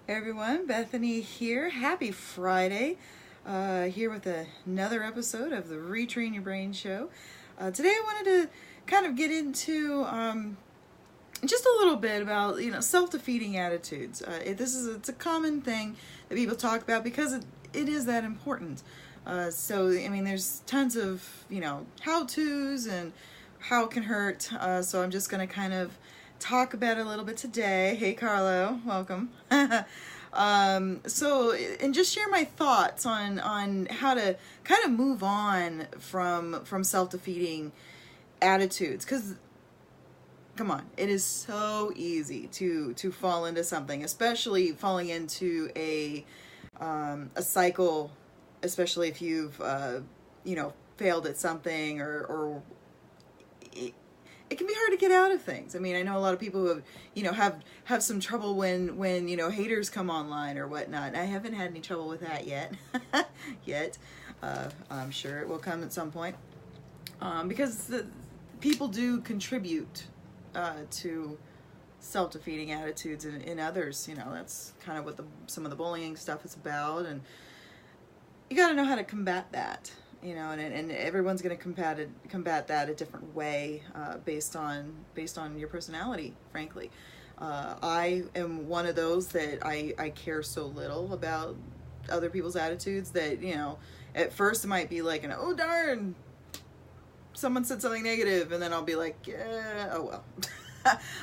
Hey everyone, Bethany here. Happy Friday. Here with another episode of the Retrain Your Brain show. Today I wanted to kind of get into just a little bit about self-defeating attitudes. It's a common thing that people talk about because it is that important. There's tons of how-tos and how it can hurt. So I'm just going to kind of talk about it a little bit today. Hey Carlo, welcome. And just share my thoughts on how to kind of move on from self-defeating attitudes, because come on, it is so easy to fall into something, especially falling into a cycle, especially if you've failed at something or it can be hard to get out of things. I mean, I know a lot of people who have some trouble when haters come online or whatnot. I haven't had any trouble with that yet. I'm sure it will come at some point. Because people do contribute to self-defeating attitudes in others. That's kind of what some of the bullying stuff is about, and you got to know how to combat that. And everyone's going to combat that a different way based on your personality, frankly. I am one of those that I care so little about other people's attitudes that, at first it might be like oh darn, someone said something negative, and then I'll be like, yeah, oh well.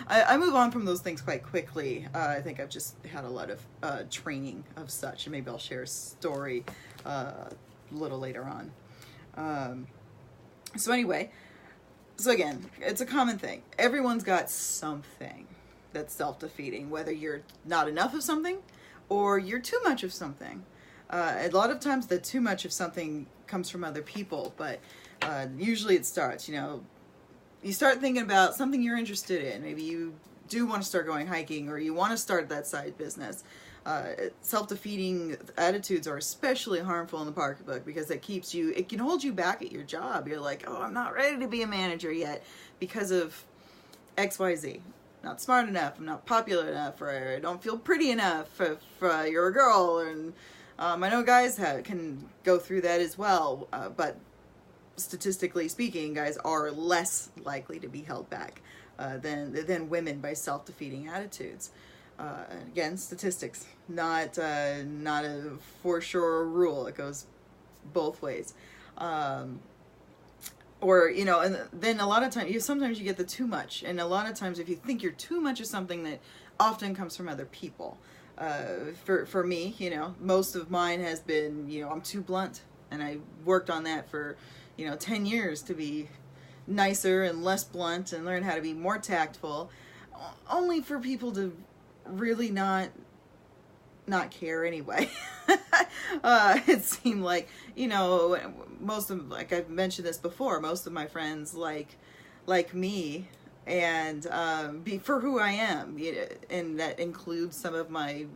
I move on from those things quite quickly. I think I've just had a lot of training of such, and maybe I'll share a story a little later on. So again, it's a common thing. Everyone's got something that's self-defeating, whether you're not enough of something or you're too much of something. A lot of times the too much of something comes from other people, but usually it starts, you start thinking about something you're interested in. Maybe you do want to start going hiking, or you want to start that side business. Self-defeating attitudes are especially harmful in the pocketbook because it can hold you back at your job. You're like, oh, I'm not ready to be a manager yet because of XYZ. Not smart enough, I'm not popular enough, or I don't feel pretty enough if you're a girl. And I know guys can go through that as well, but statistically speaking, guys are less likely to be held back than women by self-defeating attitudes. Again, statistics, not a for sure rule. It goes both ways. And then a lot of times, sometimes you get the too much, and a lot of times if you think you're too much of something, that often comes from other people. For me, most of mine has been, I'm too blunt, and I worked on that for 10 years to be nicer and less blunt and learn how to be more tactful, only for people to really not care anyway. It seemed like, most of, like I've mentioned this before, most of my friends like me and be for who I am, and that includes some of my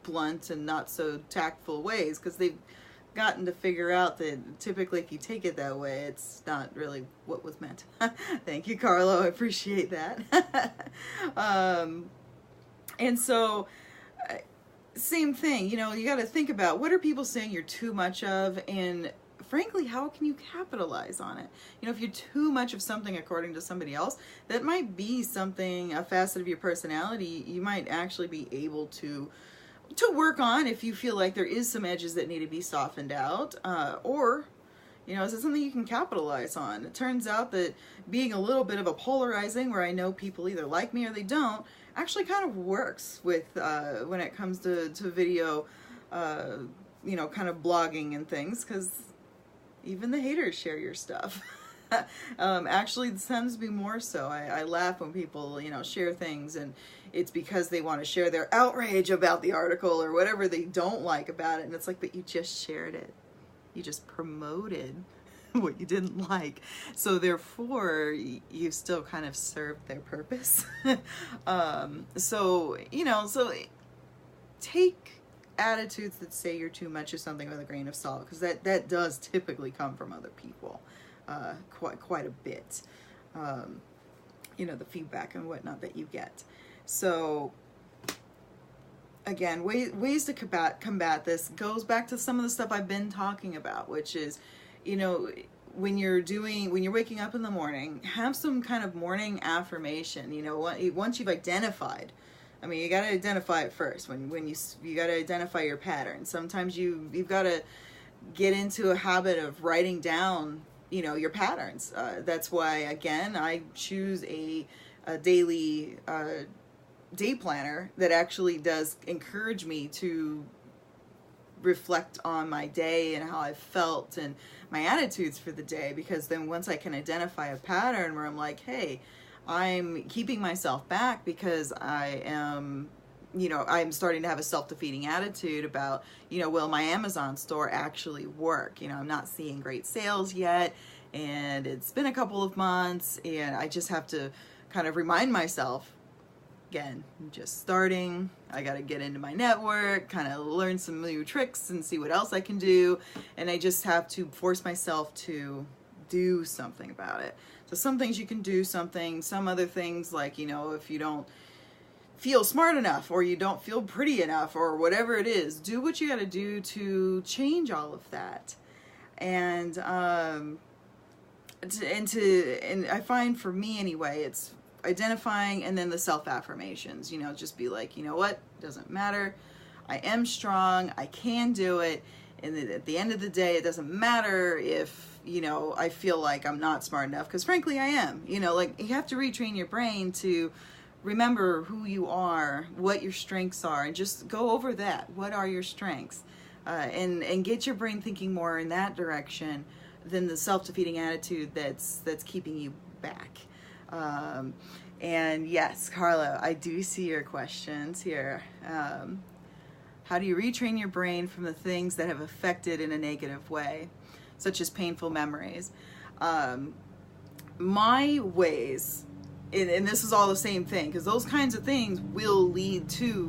blunt and not so tactful ways, because they've gotten to figure out that typically if you take it that way, it's not really what was meant. Thank you, Carlo. I appreciate that. And so, same thing, you got to think about what are people saying you're too much of, and frankly, how can you capitalize on it? If you're too much of something according to somebody else, that might be a facet of your personality you might actually be able to work on if you feel like there is some edges that need to be softened out, or is it something you can capitalize on? It turns out that being a little bit of a polarizing, where I know people either like me or they don't, actually kind of works with when it comes to video, kind of blogging and things, because even the haters share your stuff. Actually, it tends to be more so. I laugh when people, share things, and it's because they want to share their outrage about the article or whatever they don't like about it. And it's like, but you just shared it. You just promoted what you didn't like. So therefore, you still kind of served their purpose. So take attitudes that say you're too much of something with a grain of salt, because that does typically come from other people. Quite a bit, the feedback and whatnot that you get. So again, ways to combat this goes back to some of the stuff I've been talking about, which is, you know, when you're waking up in the morning, have some kind of morning affirmation. You know, once you've identified, I mean, you got to identify it first. When you got to identify your pattern. Sometimes you've got to get into a habit of writing down, you know, your patterns. That's why, again, I choose a daily day planner that actually does encourage me to reflect on my day and how I felt and my attitudes for the day, because then once I can identify a pattern where I'm like, hey, I'm keeping myself back because I am, you know, I'm starting to have a self-defeating attitude about, you know, will my Amazon store actually work? You know, I'm not seeing great sales yet, and it's been a couple of months, and I just have to kind of remind myself, again, I'm just starting, I got to get into my network, kind of learn some new tricks and see what else I can do, and I just have to force myself to do something about it. So some things you can do something, some other things, like, you know, if you don't feel smart enough or you don't feel pretty enough or whatever it is, do what you got to do to change all of that. And I find, for me anyway, it's identifying and then the self-affirmations. You know, just be like, you know what, doesn't matter, I am strong, I can do it, and at the end of the day, it doesn't matter if, you know, I feel like I'm not smart enough, because frankly I am. You know, like, you have to retrain your brain to remember who you are, what your strengths are, and just go over that. What are your strengths? And get your brain thinking more in that direction than the self-defeating attitude that's keeping you back. And yes, Carla, I do see your questions here. How do you retrain your brain from the things that have affected in a negative way, such as painful memories? My ways, and this is all the same thing, because those kinds of things will lead to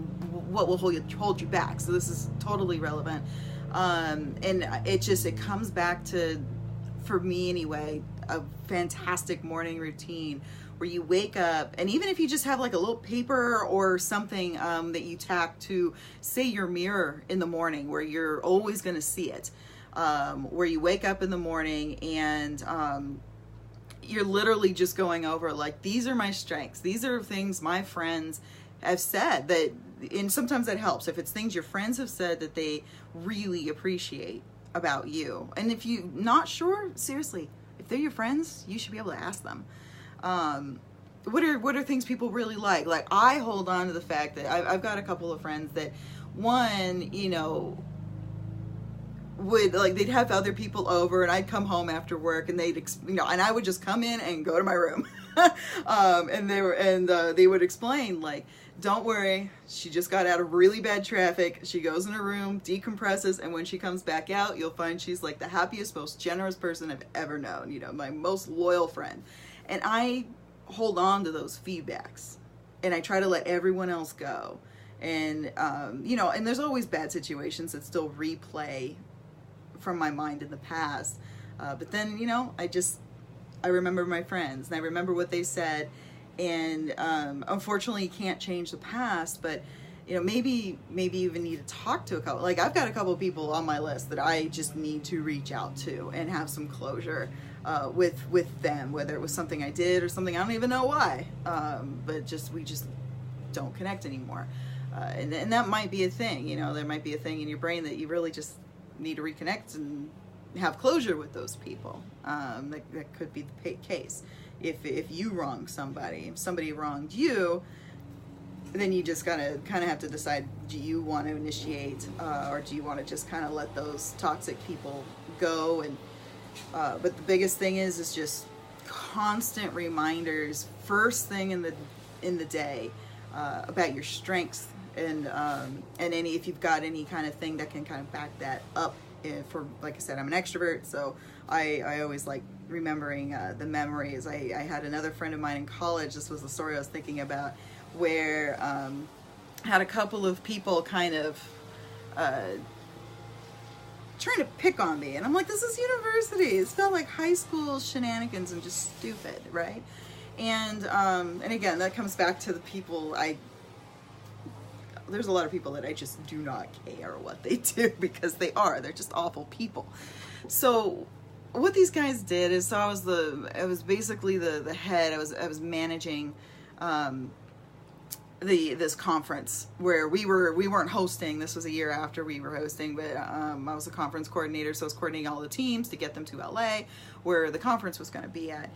what will hold you back. So this is totally relevant. And it comes back to, for me anyway, a fantastic morning routine where you wake up, and even if you just have like a little paper or something that you tack to, say, your mirror in the morning, where you're always going to see it, where you wake up in the morning and you're literally just going over, like, these are my strengths, these are things my friends have said that, and sometimes that helps if it's things your friends have said that they really appreciate about you. And if you're not sure, seriously, if they're your friends, you should be able to ask them. What are things people really like? Like, I hold on to the fact that I've got a couple of friends that, one, you know, would, like, they'd have other people over, and I'd come home after work, and they'd, you know, and I would just come in and go to my room. And they would explain, like, don't worry, she just got out of really bad traffic. She goes in her room, decompresses, and when she comes back out, you'll find she's like the happiest, most generous person I've ever known, you know, my most loyal friend. And I hold on to those feedbacks, and I try to let everyone else go. And, you know, and there's always bad situations that still replay from my mind in the past. But then, you know, I remember my friends, and I remember what they said. And unfortunately, you can't change the past, but, you know, maybe even need to talk to a couple. Like, I've got a couple people on my list that I just need to reach out to and have some closure with them, whether it was something I did or something I don't even know why, but we just don't connect anymore. And that might be a thing. You know, there might be a thing in your brain that you really just need to reconnect and have closure with those people. That could be the case. If you wronged somebody, if somebody wronged you, then you just gotta kind of have to decide, do you want to initiate, or do you want to just kind of let those toxic people go? And but the biggest thing is just constant reminders first thing in the day about your strengths, and if you've got any kind of thing that can kind of back that up. For, like I said, I'm an extrovert, so I always like remembering the memories. I had another friend of mine in college, this was the story I was thinking about, where had a couple of people kind of trying to pick on me, and I'm like, this is university. It felt like high school shenanigans and just stupid, right? And again, that comes back to the people there's a lot of people that I just do not care what they do, because they're just awful people. So what these guys did is, so I was basically the head. I was managing this conference where we weren't hosting. This was a year after we were hosting, but I was a conference coordinator, so I was coordinating all the teams to get them to LA where the conference was going to be at.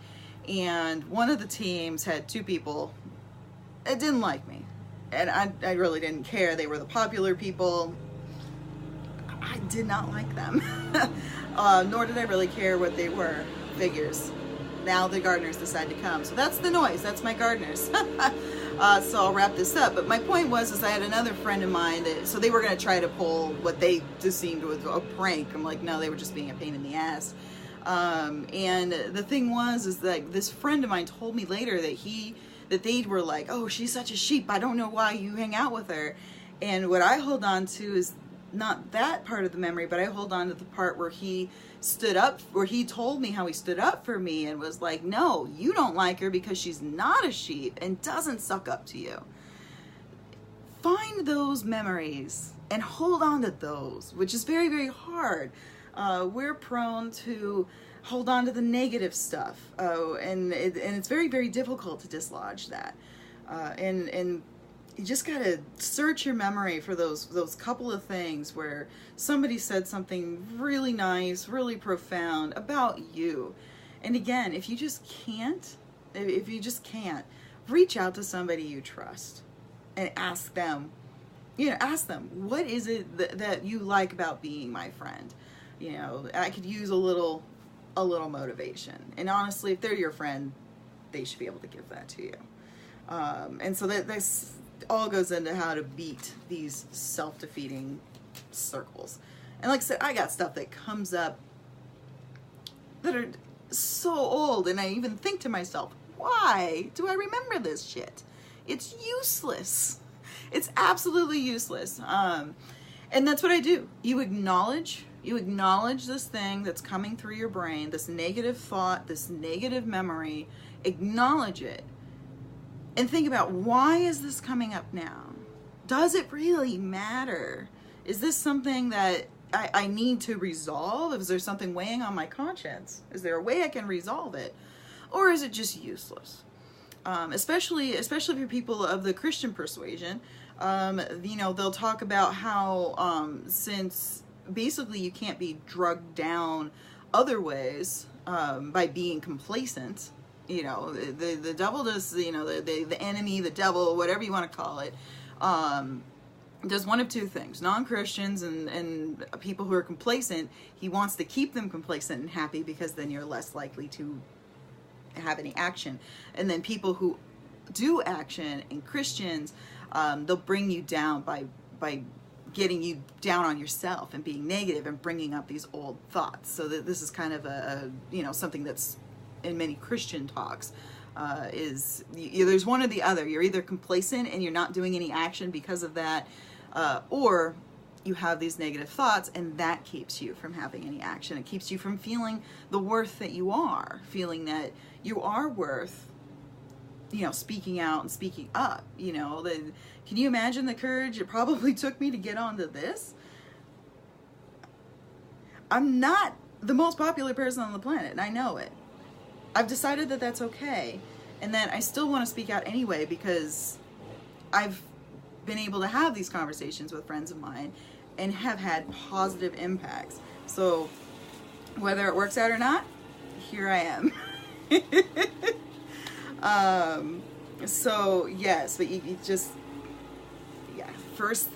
And one of the teams had two people that didn't like me, and I really didn't care. They were the popular people. I did not like them. Nor did I really care what they were. Figures. Now the gardeners decide to come. So that's the noise. That's my gardeners. So I'll wrap this up. But my point was I had another friend of mine so they were going to try to pull what they just seemed was a prank. I'm like, no, they were just being a pain in the ass. And the thing is that this friend of mine told me later that they were like, oh, she's such a sheep. I don't know why you hang out with her. And what I hold on to is not that part of the memory, but I hold on to the part where he stood up, where he told me how he stood up for me and was like, no, you don't like her because she's not a sheep and doesn't suck up to you. Find those memories and hold on to those, which is very, very hard. We're prone to hold on to the negative stuff, and it's very, very difficult to dislodge that. And you just gotta search your memory for those couple of things where somebody said something really nice, really profound about you. And again, if you just can't, reach out to somebody you trust and ask them, what is it that you like about being my friend? I could use a little motivation. And honestly, if they're your friend, they should be able to give that to you. And so that's all goes into how to beat these self-defeating circles. And like I said, I got stuff that comes up that are so old, and I even think to myself, why do I remember this shit? It's useless. It's absolutely useless. And that's what I do. You acknowledge this thing that's coming through your brain, this negative thought, this negative memory. Acknowledge it. And think about, why is this coming up now? Does it really matter? Is this something that I need to resolve? Is there something weighing on my conscience? Is there a way I can resolve it? Or is it just useless? Especially if you're people of the Christian persuasion, they'll talk about how since basically you can't be drugged down other ways by being complacent. The devil does, the enemy, the devil, whatever you want to call it, does one of two things. Non-Christians and people who are complacent, he wants to keep them complacent and happy, because then you're less likely to have any action. And then people who do action, and Christians, they'll bring you down by getting you down on yourself and being negative and bringing up these old thoughts. So that this is kind of a something that's in many Christian talks, there's one or the other. You're either complacent and you're not doing any action because of that, or you have these negative thoughts, and that keeps you from having any action. It keeps you from feeling the worth that you are, feeling that you are worth, speaking out and speaking up. Can you imagine the courage it probably took me to get onto this? I'm not the most popular person on the planet, and I know it. I've decided that that's okay, and that I still want to speak out anyway, because I've been able to have these conversations with friends of mine and have had positive impacts. So whether it works out or not, here I am. So yes, but you just, first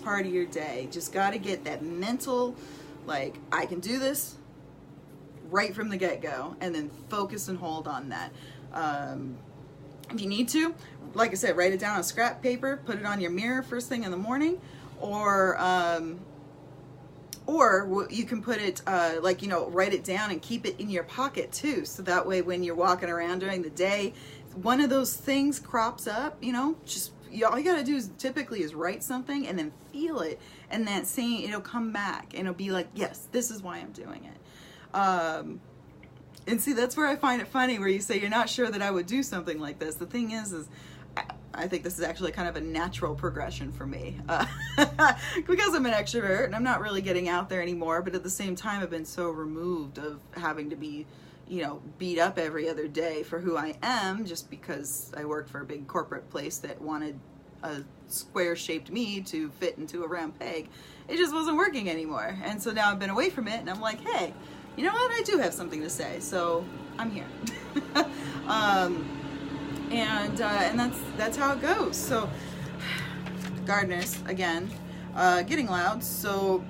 part of your day, just got to get that mental, like, I can do this right from the get-go, and then focus and hold on that. If you need to, like I said, write it down on scrap paper, put it on your mirror first thing in the morning, or you can put it, write it down and keep it in your pocket too, so that way when you're walking around during the day, one of those things crops up, all you gotta do is write something and then feel it, and that saying, it'll come back and it'll be like, yes, this is why I'm doing it. And see, that's where I find it funny, where you say you're not sure that I would do something like this. The thing is I think this is actually kind of a natural progression for me because I'm an extrovert and I'm not really getting out there anymore, but at the same time I've been so removed of having to be, you know, beat up every other day for who I am just because I worked for a big corporate place that wanted a square-shaped me to fit into a round peg. It just wasn't working anymore. And so now I've been away from it and I'm like, hey, you know what? I do have something to say, so I'm here. And that's how it goes. So gardeners again, getting loud. So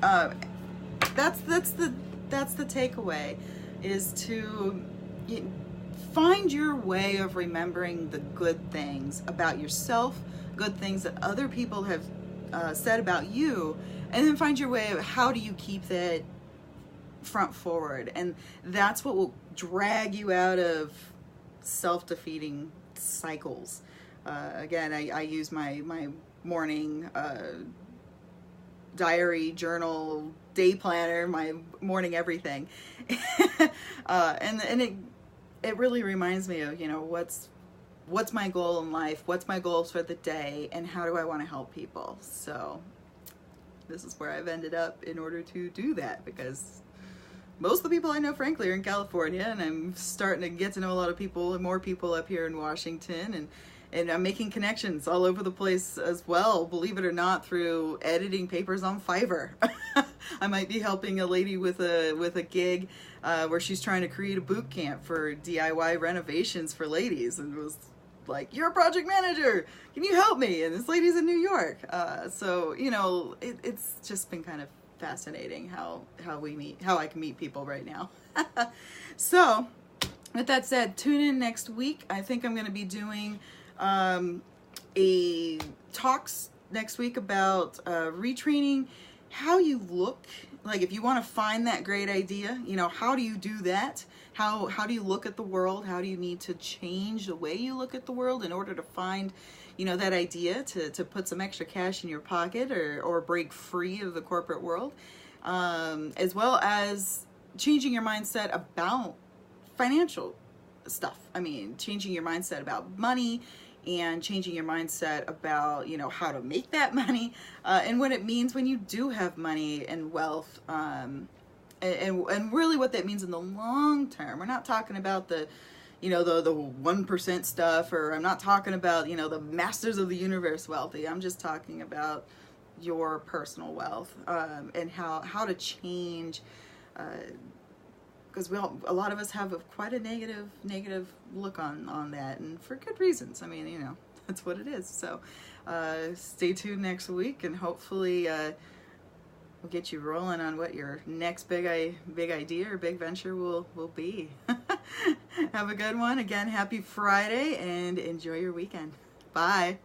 that's the takeaway, is to find your way of remembering the good things about yourself, good things that other people have said about you, and then find your way of how do you keep that front forward. And that's what will drag you out of self-defeating cycles. Again, I use my morning diary, journal, day planner, my morning everything. And it really reminds me of, you know, what's my goal in life, what's my goals for the day, and how do I want to help people. So this is where I've ended up in order to do that, because most of the people I know, frankly, are in California, and I'm starting to get to know a lot of people, and more people up here in Washington, and I'm making connections all over the place as well, believe it or not, through editing papers on Fiverr. I might be helping a lady with a gig where she's trying to create a boot camp for DIY renovations for ladies, and was like, you're a project manager, can you help me? And this lady's in New York. So, you know, it's just been kind of fascinating how I can meet people right now. So with that said, tune in next week. I think I'm going to be doing a talks next week about retraining how you look. Like, if you want to find that great idea, you know, how do you do that? How do you look at the world? How do you need to change the way you look at the world in order to find, you know, that idea to put some extra cash in your pocket, or break free of the corporate world, as well as changing your mindset about financial stuff. I mean, changing your mindset about money, and changing your mindset about, you know, how to make that money, and what it means when you do have money and wealth, and really what that means in the long term. We're not talking about the 1% stuff, or I'm not talking about, you know, the masters of the universe wealthy. I'm just talking about your personal wealth, and how to change, because a lot of us have quite a negative look on that, and for good reasons. I mean, you know, that's what it is. So stay tuned next week, and hopefully we'll get you rolling on what your next big idea or big venture will be. Have a good one. Again, happy Friday, and enjoy your weekend. Bye.